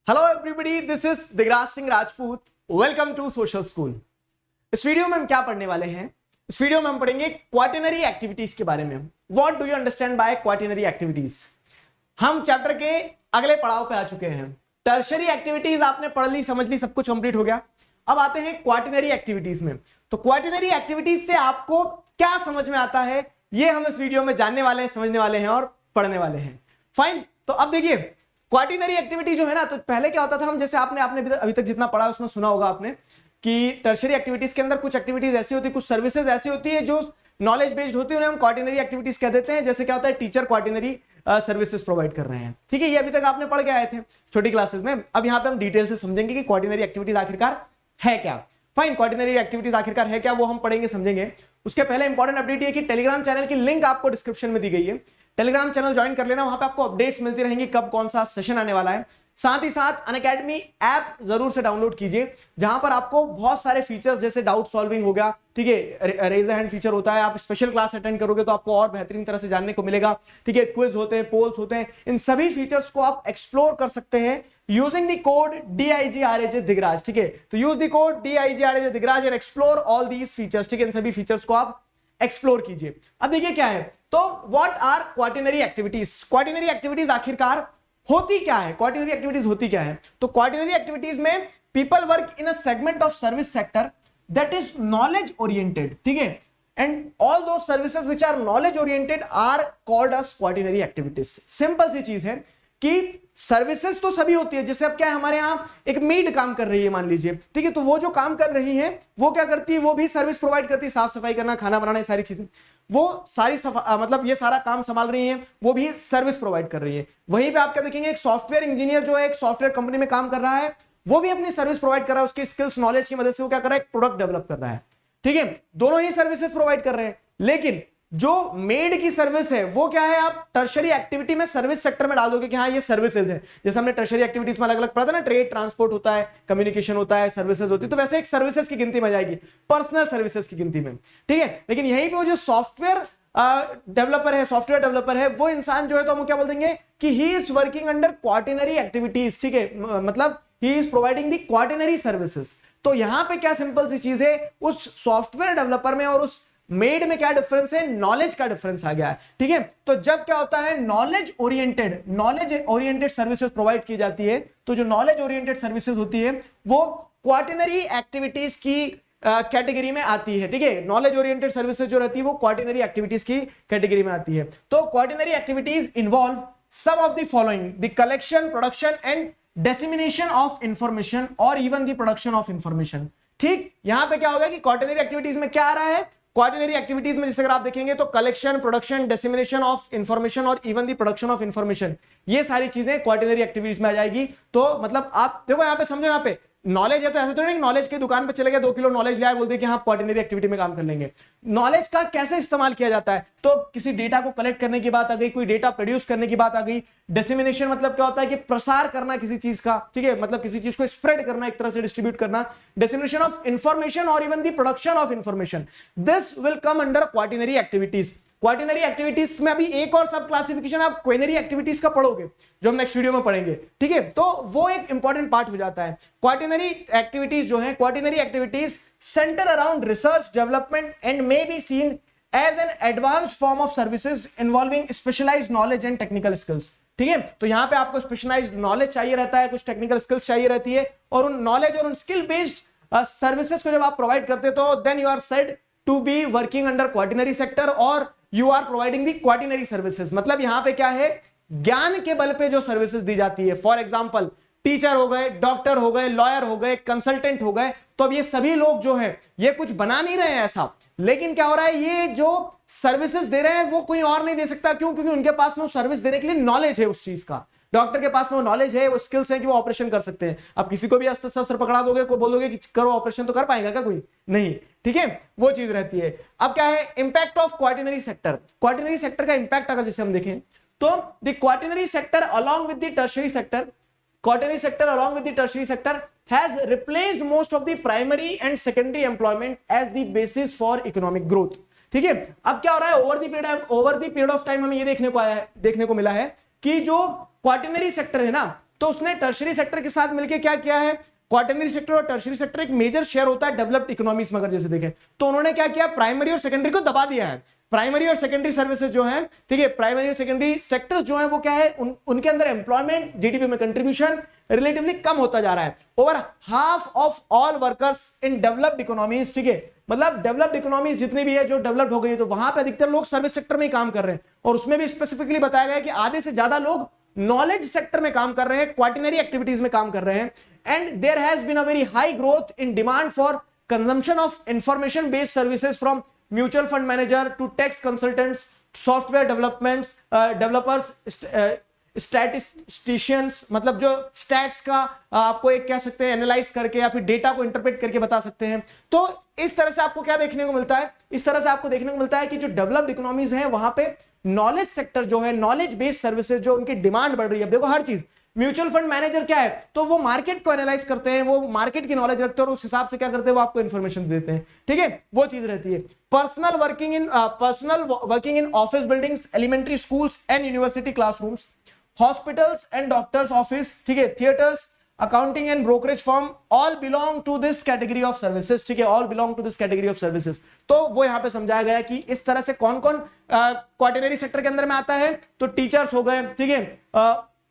Hello everybody, this is Digraj Singh Rajput. Welcome to social school. इस video में हम क्या पढ़ने वाले हैं? इस वीडियो में हम पढ़ेंगे क्वार्टरनरी एक्टिविटीज के बारे में। What do you understand by quaternary activities? हम चैप्टर के अगले पड़ाव पे आ चुके हैं। टर्शरी एक्टिविटीज आपने पढ़ ली, समझ ली, सब कुछ कंप्लीट हो गया। अब आते हैं क्वार्टरनरी एक्टिविटीज में। तो क्वार्टरनरी एक्टिविटीज से आपको क्या समझ में आता है, ये हम इस वीडियो में जानने वाले हैं, समझने वाले हैं और पढ़ने वाले हैं। फाइन। तो अब देखिए, क्वार्टरनरी एक्टिविटी जो है ना, तो पहले क्या होता था, हम जैसे आपने अभी तक जितना पढ़ा उसमें सुना होगा आपने कि टर्शरी एक्टिविटीज के अंदर कुछ एक्टिविटीज ऐसी होती है, कुछ सर्विसेज ऐसी होती है जो नॉलेज बेस्ड होती है, उन्हें हम क्वार्टरनरी एक्टिविटीज कह देते हैं। जैसे क्या होता है, टीचर क्वार्टरनरी सर्विसेज प्रोवाइड कर रहे हैं। ठीक है, ये अभी तक आपने पढ़ के आए थे छोटी क्लासेस में। अब यहाँ पे हम डिटेल से समझेंगे कि क्वार्टरनरी एक्टिविटीज आखिरकार है क्या। फाइन, क्वार्टरनरी एक्टिविटीज आखिरकार है क्या, वो हम पढ़ेंगे, समझेंगे। उसके पहले इंपॉर्टेंट अपडेट ये कि टेलीग्राम चैनल की लिंक आपको डिस्क्रिप्शन में दी गई है। टेलीग्राम चैनल ज्वाइन कर लेना, वहां पे आपको अपडेट्स मिलती रहेंगी कब कौन सा सेशन आने वाला है। साथ ही साथ अनअकैडमी ऐप जरूर से डाउनलोड कीजिए, जहां पर आपको बहुत सारे फीचर्स जैसे डाउट सॉल्विंग हो गया, ठीक है, रेज हैंड फीचर होता है। आप स्पेशल क्लास अटेंड करोगे तो आपको और बेहतरीन तरह से जानने को मिलेगा। ठीक है, क्विज होते हैं, पोल्स होते हैं, इन सभी फीचर्स को आप एक्सप्लोर कर सकते हैं using the code DIGRAJ Digraj. ठीक है, तो use the code DIGRAJ Digraj and explore all these features. ठीक है, इन सभी फीचर्स को आप एक्सप्लोर कीजिए। अब देखिए क्या है, तो what are quaternary activities? Quaternary activities आखिरकार होती क्या है? क्वार्टरनरी एक्टिविटीज होती क्या है? तो क्वार्टरनरी एक्टिविटीज में people work in a segment of service sector that is knowledge oriented. ठीक है, and all those services which are knowledge oriented are called as quaternary activities. Simple सी चीज है कि सर्विसेज तो सभी होती है। जैसे अब क्या है, हमारे यहाँ एक मेड काम कर रही है मान लीजिए, ठीक है, तो वो जो काम कर रही है वो क्या करती है, वो भी सर्विस प्रोवाइड करती है, साफ सफाई करना, खाना बनाना, ये सारी चीजें, वो सारी मतलब ये सारा काम संभाल रही है, वो भी सर्विस प्रोवाइड कर रही है। वहीं पे आप क्या देखेंगे, एक सॉफ्टवेयर इंजीनियर जो है एक सॉफ्टवेयर कंपनी में काम कर रहा है, वो भी अपनी सर्विस प्रोवाइड कर रहा है। उसकी स्किल्स नॉलेज की मदद से वो क्या कर रहा है, एक प्रोडक्ट डेवलप कर रहा है। ठीक है, दोनों ही सर्विसेज प्रोवाइड कर रहे हैं। लेकिन जो मेड की सर्विस है वो क्या है, आप टर्शरी एक्टिविटी में सर्विस सेक्टर में डाल दोगे कि हाँ ये सर्विसेज है। जैसे हमने टर्शरी एक्टिविटीज में अलग अलग पढ़ा था ना, ट्रेड, ट्रांसपोर्ट होता है, कम्युनिकेशन होता है, सर्विसेज होती है, तो वैसे एक सर्विसेज की गिनती में जाएगी, पर्सनल सर्विसेज की गिनती में। ठीक है, लेकिन यहीं पे वो जो सॉफ्टवेयर सॉफ्टवेयर डेवलपर है, वो इंसान जो है तो हम क्या बोल देंगे कि he is working under quaternary activities. ठीक है, मतलब he is providing the quaternary services. तो यहां पे क्या सिंपल सी चीज है, उस सॉफ्टवेयर डेवलपर में और उस मेड में क्या डिफरेंस है, नॉलेज का डिफरेंस आ गया है। ठीक है, तो जब क्या होता है, नॉलेज ओरिएंटेड सर्विसेज प्रोवाइड की जाती है, तो जो नॉलेज ओरिएंटेड सर्विसेज होती है वो क्वार्टरनरी एक्टिविटीज की कैटेगरी में आती है। ठीक है, नॉलेज ओरिएंटेड सर्विसेज जो रहती है वो क्वार्टरनरी एक्टिविटीज की कैटेगरी में आती है। तो quaternary activities involve some of the following: the collection, production and dissemination of information और even the production of information. ठीक, यहां पे क्या होगा कि क्वार्टरनरी एक्टिविटीज में क्या आ रहा है, क्वार्टरनरी एक्टिविटीज में जैसे अगर आप देखेंगे तो collection, production, dissemination of information और even the production of information, ये सारी चीजें क्वार्टरनरी एक्टिविटीज में आ जाएगी। तो मतलब आप देखो यहां पे, समझो यहां पे नॉलेज है तो ऐसा तो नहीं नॉलेज की दुकान पे चले गए 2 किलो नॉलेज ले आए, बोलते हैं कि हाँ क्वार्टरनरी एक्टिविटी में काम कर लेंगे। नॉलेज का कैसे इस्तेमाल किया जाता है, तो किसी डेटा को कलेक्ट करने की बात आ गई, कोई डेटा प्रोड्यूस करने की बात आ गई। डिसेमिनेशन मतलब क्या होता है कि प्रसार करना किसी चीज का, ठीक है, मतलब किसी चीज को स्प्रेड करना, एक तरह से डिस्ट्रीब्यूट करना। डिसेमिनेशन ऑफ इंफॉर्मेशन और even the production of information, this will come under quaternary activities. Quaternary activities में अभी एक और सब क्लासिफिकेशन आप क्वेनरी एक्टिविटीज का पढ़ोगे, जो हम नेक्स्ट वीडियो में पढ़ेंगे। ठीक है, तो वो एक इंपॉर्टेंट पार्ट हो जाता है। क्वार्टरनरी एक्टिविटीज जो है, quaternary activities centre around research development and may be seen as an advanced form of services involving specialised knowledge and technical skills. ठीक है, तो यहां पे आपको स्पेशलाइज्ड नॉलेज चाहिए रहता है, कुछ टेक्निकल स्किल्स चाहिए रहती है, और उन नॉलेज और उन स्किल बेस्ड सर्विसेज को जब आप प्रोवाइड करते हो तो then you are said to be working under quaternary sector और you are providing the quaternary services. मतलब यहां पे क्या है, ज्ञान के बल पे जो सर्विसेज दी जाती है, फॉर एग्जांपल टीचर हो गए, डॉक्टर हो गए, लॉयर हो गए, कंसल्टेंट हो गए, तो अब ये सभी लोग जो है ये कुछ बना नहीं रहे हैं ऐसा, लेकिन क्या हो रहा है, ये जो सर्विसेज दे रहे हैं वो कोई और नहीं दे सकता। क्यों? क्योंकि उनके पास में सर्विस देने के लिए नॉलेज है उस चीज का। डॉक्टर के पास में वो नॉलेज है, वो स्किल्स है कि वो ऑपरेशन कर सकते हैं। अब किसी को भी अस्त्र शस्त्र पकड़ा दोगे, को बोलोगे कि करो ऑपरेशन, तो कर पाएगा क्या? कोई नहीं। ठीक है, वो चीज रहती है। अब क्या है, impact of quaternary sector. Quaternary sector का इंपैक्ट अगर जैसे हम देखें तो the quaternary sector along with the tertiary sector, quaternary sector along with the tertiary sector has replaced most of the primary and secondary employment as the basis for economic growth। ठीक है, अब क्या हो रहा है, over the period of time हमें ये देखने को मिला है कि जो क्वार्टरनरी सेक्टर है ना, तो उसने टर्शरी सेक्टर के साथ मिलकर क्या किया है, क्वाटरनरी सेक्टर और टर्शरी सेक्टर एक मेजर शेयर होता है डेवलप्ड इकोनॉमीज में अगर जैसे देखें, तो उन्होंने क्या किया, प्राइमरी और सेकेंडरी को दबा दिया है। प्राइमरी और सेकेंडरी सर्विसेज जो है, ठीक है, प्राइमरी और सेकेंडरी सेक्टर्स जो है वो क्या है, उनके अंदर एम्प्लॉयमेंट, जीडीपी में कंट्रीब्यूशन रिलेटिवली कम होता जा रहा है। Over half of all workers in developed economies, ठीक है, मतलब डेवलप्ड इकोनॉमीज जितनी भी है जो डेवलप्ड हो गई है, तो वहां पे अधिकतर लोग सर्विस सेक्टर में ही काम कर रहे हैं, और उसमें भी स्पेसिफिकली बताया गया है कि आधे से ज्यादा लोग नॉलेज सेक्टर में काम कर रहे हैं, क्वाटिनरी एक्टिविटीज में काम कर रहे हैं। And there has been a very high growth in demand for consumption of information based services from mutual fund manager to tax consultants, software developers, statisticians, मतलब जो स्टैट्स का आपको एक कह सकते हैं एनालाइज करके या फिर डेटा को इंटरप्रेट करके बता सकते हैं। तो इस तरह से आपको क्या देखने को मिलता है, इस तरह से आपको देखने को मिलता है कि जो डेवलप्ड इकोनॉमीज हैं वहां पे नॉलेज सेक्टर जो है, नॉलेज बेस्ड सर्विसेज जो उनकी डिमांड बढ़ रही है। देखो हर चीज, म्यूचुअल फंड मैनेजर क्या है, तो वो मार्केट को एनालाइज करते हैं, वो मार्केट की नॉलेज रखते हैं और उस हिसाब से क्या करते हैं, वो आपको इंफॉर्मेशन देते हैं, ठीक है, वो चीज रहती है। Personal working in office buildings, elementary schools and university classrooms, hospitals and doctors office, ठीक है, theatres, accounting and brokerage firm, all belong to this category of services, ठीक है, all belong to this category of services. तो वो यहां पे समझाया गया कि इस तरह से कौन कौन क्वाटरनरी सेक्टर के अंदर में आता है, तो टीचर्स हो गए, ठीक है,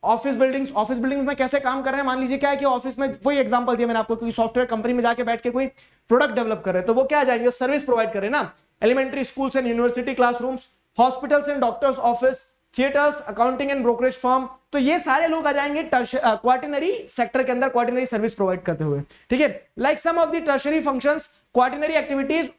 ऑफिस बिल्डिंग्स में कैसे काम कर रहे हैं, मान लीजिए क्या है कि ऑफिस में, वही एग्जांपल दिया मैंने आपको, कोई सॉफ्टवेयर कंपनी में जाके बैठ के कोई प्रोडक्ट डेवलप कर रहे हैं, तो वो क्या आ जाएंगे, सर्विस प्रोवाइड कर रहे हैं ना। Elementary schools and university classrooms, hospitals and doctors office, theatres, accounting and brokerage firm, तो ये सारे लोग आ जाएंगे क्वाटरनरी सेक्टर के अंदर, क्वाटरनरी सर्विस प्रोवाइड करते हुए, ठीक है। Like some of the tertiary functions, quaternary activities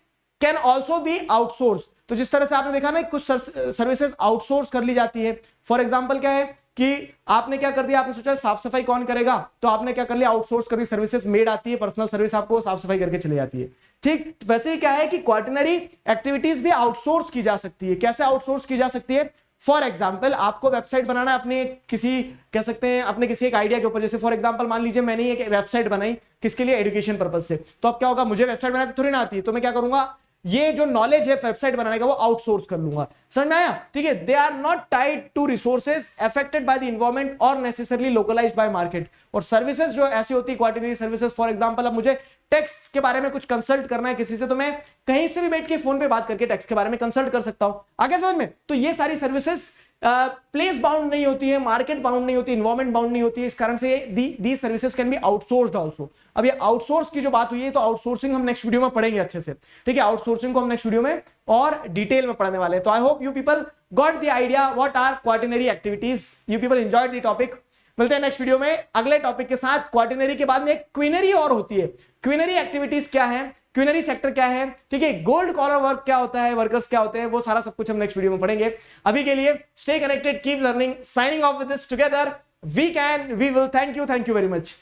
can also be outsource, तो जिस तरह से आपने देखा ना कुछ सर्विसेज आउटसोर्स कर ली जाती है। फॉर एग्जांपल क्या है कि आपने क्या कर दिया, आपने सोचा साफ सफाई कौन करेगा, तो आपने क्या कर लिया, आउटसोर्स कर दी, सर्विसेज मेड आती है, पर्सनल सर्विस आपको साफ सफाई करके चली जाती है, ठीक। वैसे ही क्या है कि क्वाटरनरी एक्टिविटीज भी आउटसोर्स की जा सकती है। कैसे आउटसोर्स की जा सकती है, फॉर एग्जाम्पल आपको वेबसाइट बनाना है अपने किसी, कह सकते हैं अपने किसी एक आइडिया के ऊपर, जैसे फॉर एग्जांपल मान लीजिए मैंने एक वेबसाइट बनाई किसके लिए, एजुकेशन पर्पज से, तो अब क्या होगा, मुझे वेबसाइट बनाते थोड़ी ना आती है, तो मैं क्या करूंगा, ये जो नॉलेज है वेबसाइट बनाने का वो आउटसोर्स कर लूंगा, समझ में आया, ठीक है। They are not tied to resources affected by the environment or necessarily localised by market. और सर्विसेज जो ऐसी होती है क्वाटरनरी सर्विसेज, फॉर एग्जांपल अब मुझे टैक्स के बारे में कुछ कंसल्ट करना है किसी से, तो मैं कहीं से भी बैठ के फोन पे बात करके टैक्स के बारे में कंसल्ट कर सकता हूं, आगे समझ में। तो ये सारी सर्विसेज प्लेस बाउंड नहीं होती है, मार्केट बाउंड नहीं होती, एनवायरनमेंट बाउंड नहीं होती है, इस कारण से the services can be outsourced also. अब ये आउटसोर्स की जो बात हुई है, तो आउटसोर्सिंग हम नेक्स्ट वीडियो में पढ़ेंगे अच्छे से, ठीक है, आउटसोर्सिंग को हम नेक्स्ट वीडियो में और डिटेल में पढ़ने वाले हैं। तो I hope you people got the idea what are quaternary activities, you people enjoyed the topic. मिलते हैं नेक्स्ट वीडियो में अगले टॉपिक के साथ। क्वाटरनरी के बाद में एक क्वीनरी और होती है, क्वीनरी एक्टिविटीज क्या है, क्वीनरी सेक्टर क्या है, ठीक है, गोल्ड कॉलर वर्क क्या होता है, वर्कर्स क्या होते हैं, वो सारा सब कुछ हम नेक्स्ट वीडियो में पढ़ेंगे। अभी के लिए stay connected, keep learning, signing off with this together we can we will. Thank you very much.